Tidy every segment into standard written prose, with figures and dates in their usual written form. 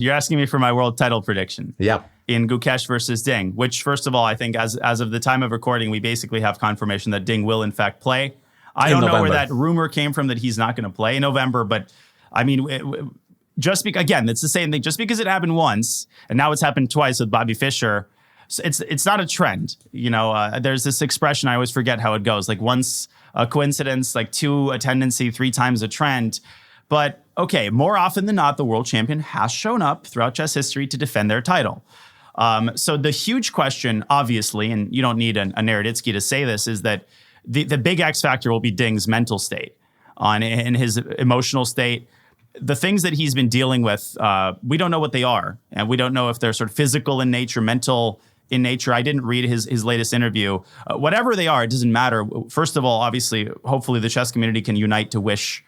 You're asking me for my world title prediction. Yeah. In Gukesh versus Ding, which, first of all, I think as of the time of recording, we basically have confirmation that Ding will in fact play. I don't know where that rumor came from that he's not going to play in November, but I mean, again, it's the same thing. Just because it happened once and now it's happened twice with Bobby Fischer, it's not a trend. There's this expression, I always forget how it goes, like once a coincidence, like two a tendency, three times a trend. But okay, more often than not, the world champion has shown up throughout chess history to defend their title. So the huge question, obviously, and you don't need a Naroditsky to say this, is that the big X factor will be Ding's mental state, in his emotional state. The things that he's been dealing with, we don't know what they are. And we don't know if they're sort of physical in nature, mental in nature. I didn't read his latest interview. Whatever they are, it doesn't matter. First of all, obviously, hopefully the chess community can unite to wish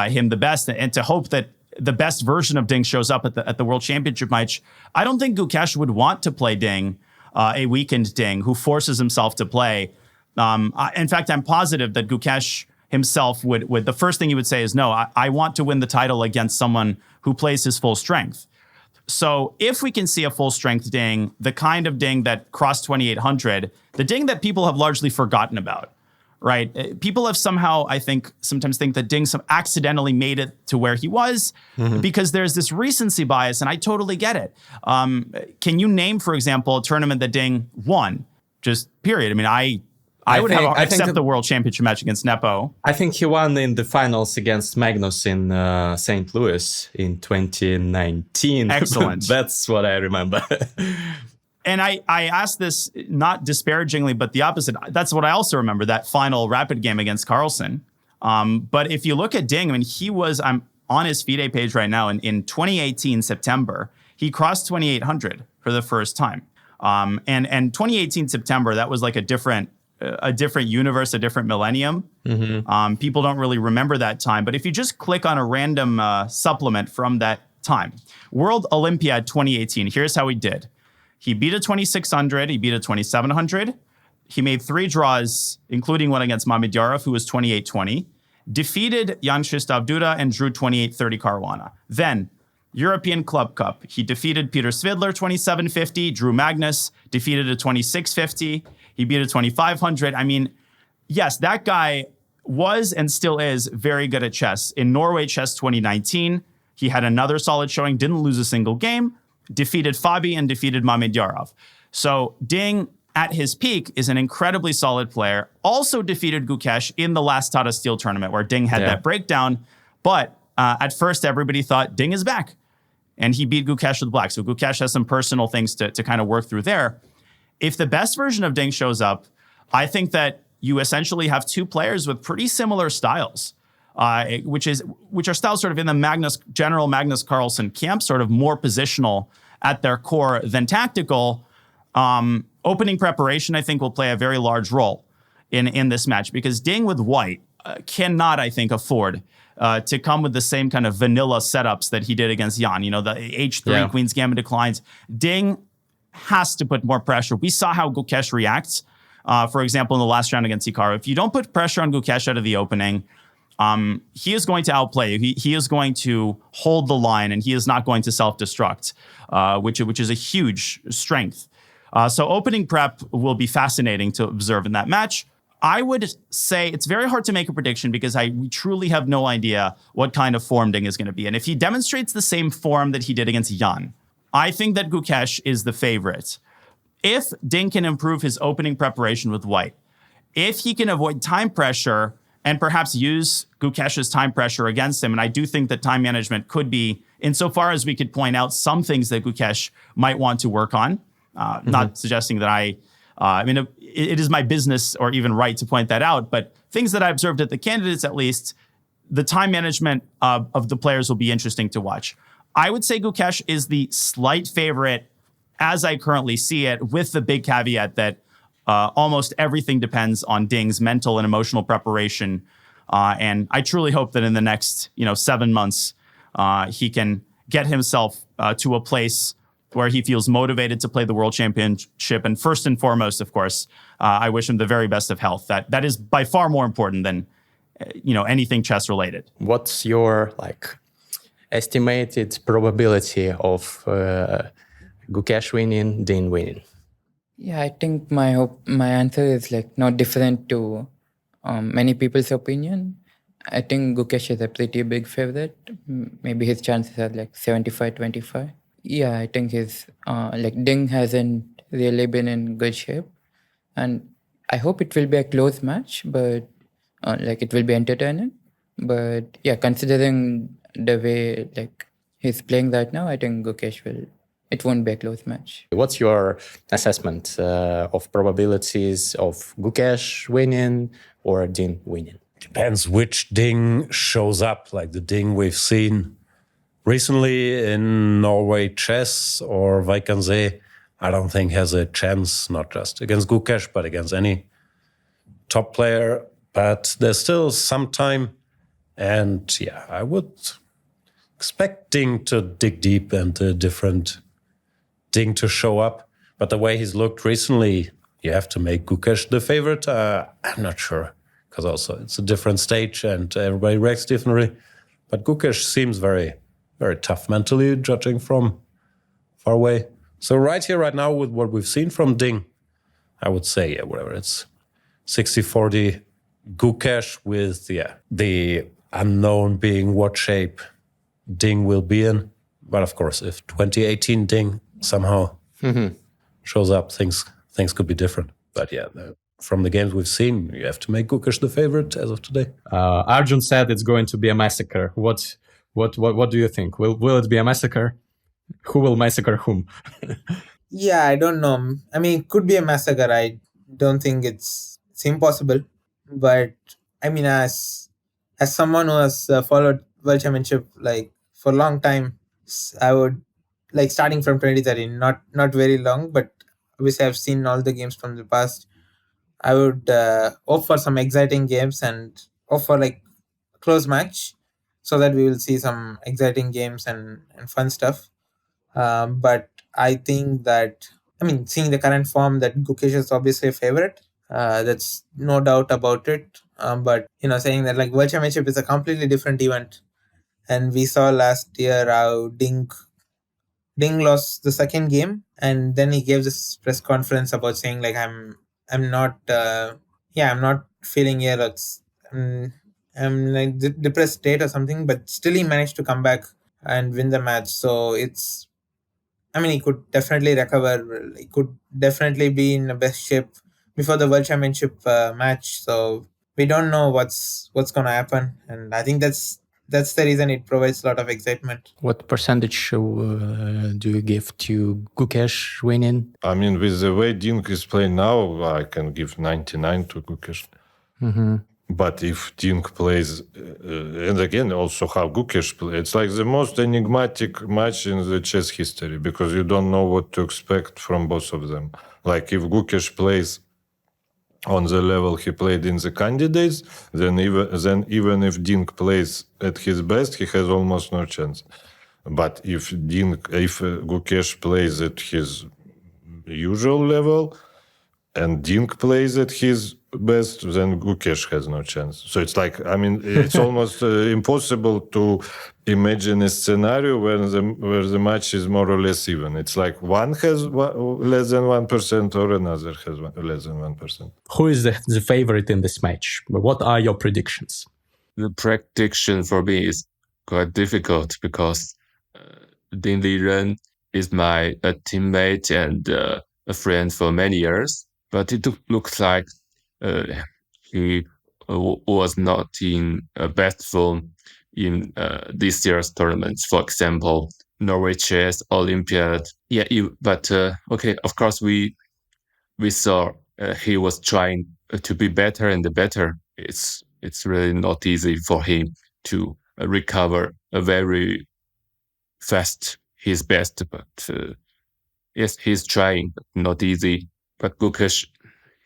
him the best and to hope that the best version of Ding shows up at the World Championship match. I don't think Gukesh would want to play Ding, a weakened Ding who forces himself to play. In fact, I'm positive that Gukesh himself would the first thing he would say is, no, I want to win the title against someone who plays his full strength. So if we can see a full strength Ding, the kind of Ding that crossed 2,800, the Ding that people have largely forgotten about, right? People have somehow, I think, sometimes think that Ding accidentally made it to where he was because there's this recency bias, and I totally get it. Can you name, for example, a tournament that Ding won? Just period. I mean, I would accept the world championship match against Nepo. I think he won in the finals against Magnus in St. Louis in 2019. Excellent. That's what I remember. And I asked this not disparagingly, but the opposite. That's what I also remember, that final rapid game against Carlsen. But if you look at Ding, I mean, I'm on his FIDE page right now. And in 2018, September, he crossed 2,800 for the first time. And 2018, September, that was like a different universe, a different millennium. People don't really remember that time. But if you just click on a random supplement from that time, World Olympiad 2018, here's how he did. He beat a 2,600. He beat a 2,700. He made 3 draws, including one against Mamedyarov, who was 2,820. Defeated Jan-Krzysztof Duda and drew 2,830 Caruana. Then, European Club Cup. He defeated Peter Svidler, 2,750. Drew Magnus, defeated a 2,650. He beat a 2,500. I mean, yes, that guy was and still is very good at chess. In Norway Chess 2019, he had another solid showing, didn't lose a single game, defeated Fabi and defeated Mamedyarov. So Ding, at his peak, is an incredibly solid player. Also defeated Gukesh in the last Tata Steel tournament where Ding had that breakdown. But at first, everybody thought Ding is back. And he beat Gukesh with black. So Gukesh has some personal things to kind of work through there. If the best version of Ding shows up, I think that you essentially have 2 players with pretty similar styles, which are styles sort of in the general Magnus Carlsen camp, sort of more positional at their core than tactical. Opening preparation, I think, will play a very large role in this match because Ding with white cannot, I think, afford to come with the same kind of vanilla setups that he did against Jan. You know, the H3, Queen's Gambit declines. Ding has to put more pressure. We saw how Gukesh reacts, for example, in the last round against Hikaru. If you don't put pressure on Gukesh out of the opening, he is going to outplay you. He is going to hold the line, and he is not going to self-destruct, which is a huge strength. So opening prep will be fascinating to observe in that match. I would say it's very hard to make a prediction because we truly have no idea what kind of form Ding is going to be. And if he demonstrates the same form that he did against Jan, I think that Gukesh is the favorite. If Ding can improve his opening preparation with white, if he can avoid time pressure and perhaps use Gukesh's time pressure against him, and I do think that time management could be, insofar as we could point out some things that Gukesh might want to work on, not suggesting that it is my business or even right to point that out, but things that I observed at the candidates, at least, the time management of the players will be interesting to watch. I would say Gukesh is the slight favorite as I currently see it, with the big caveat that almost everything depends on Ding's mental and emotional preparation. And I truly hope that in the next 7 months, he can get himself to a place where he feels motivated to play the World Championship. And first and foremost, of course, I wish him the very best of health. That is by far more important than anything chess related. What's your estimated probability of GUKESH winning, Ding winning? Yeah, I think my answer is like not different to many people's opinion. I think GUKESH is a pretty big favorite. Maybe his chances are like 75-25. Yeah, I think his like Ding hasn't really been in good shape, and I hope it will be a close match, but like it will be entertaining. But yeah, considering the way like he's playing right now, I think it won't be a close match. What's your assessment of probabilities of GUKESH winning or Ding winning? Depends which Ding shows up, like the Ding we've seen recently in Norway chess or Vaikanze. I don't think has a chance, not just against GUKESH, but against any top player. But there's still some time. And yeah, I would expect Ding to dig deep and a different Ding to show up. But the way he's looked recently, you have to make GUKESH the favorite. I'm not sure, because also it's a different stage and everybody reacts differently. But GUKESH seems very, very tough mentally, judging from far away. So right here, right now, with what we've seen from Ding, I would say, yeah, whatever, it's 60-40 GUKESH with, the unknown being what shape Ding will be in. But of course, if 2018 Ding somehow shows up, things could be different. But yeah, from the games we've seen, you have to make GUKESH the favorite as of today. Arjun said it's going to be a massacre. What do you think? Will it be a massacre? Who will massacre whom? Yeah, I don't know. I mean, it could be a massacre. I don't think it's impossible. But I mean, as someone who has followed World Championship like for a long time, I would like starting from 2013, not very long, but obviously I've seen all the games from the past. I would hope for some exciting games and hope for like close match, so that we will see some exciting games and fun stuff. But I think that, I mean, seeing the current form, that GUKESH is obviously a favorite. That's no doubt about it. But saying that like World Championship is a completely different event, and we saw last year how Ding lost the second game, and then he gave this press conference about saying like I'm not I'm not feeling here. I'm like depressed state or something, but still he managed to come back and win the match. So he could definitely recover. He could definitely be in the best shape before the World Championship match. So we don't know what's going to happen, and I think that's the reason it provides a lot of excitement. What percentage do you give to GUKESH winning? I mean, with the way Ding is playing now, I can give 99 to GUKESH. But if Ding plays, and again, also how GUKESH plays, it's like the most enigmatic match in the chess history, because you don't know what to expect from both of them. Like if GUKESH plays on the level he played in the candidates, then even if Ding plays at his best, he has almost no chance. But if GUKESH plays at his usual level and Ding plays at his best, then GUKESH has no chance. So it's like, I mean, it's almost impossible to imagine a scenario where the match is more or less even. It's like one has less than 1% or another has less than 1%. Who is the favorite in this match? What are your predictions? The prediction for me is quite difficult because Ding Liren is my teammate and a friend for many years. But it looks like he was not in best form in this year's tournaments. For example, Norway Chess Olympiad. Yeah, okay. Of course, we saw he was trying to be better and better. It's really not easy for him to recover very fast his best. But yes, he's trying. Not easy. But GUKESH,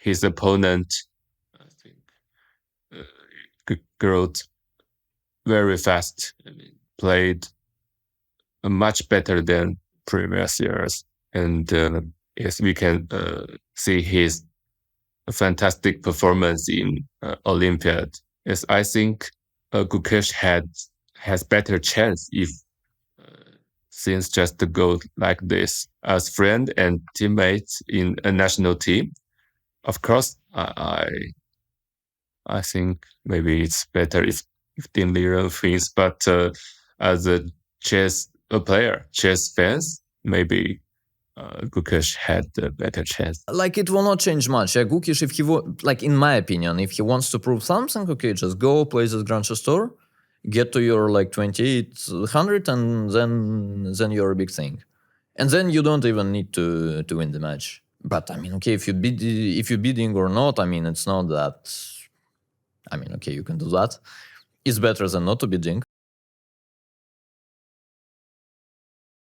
his opponent, I think, grew very fast. I mean, played much better than previous years. And yes, we can see his fantastic performance in Olympiad. Yes, I think GUKESH has better chance if things just go like this. As friend and teammates in a national team, of course, I think maybe it's better if Dean Liren wins. But as a chess fans, maybe GUKESH had a better chance. Like, it will not change much. GUKESH, if he like, in my opinion, if he wants to prove something, okay, just go play this Grand Chess Tour, get to your like 2800, and then you're a big thing, and then you don't even need to win the match. But I mean, okay, if you're bidding or not, I mean, it's not that. I mean, okay, you can do that. It's better than not to bidding.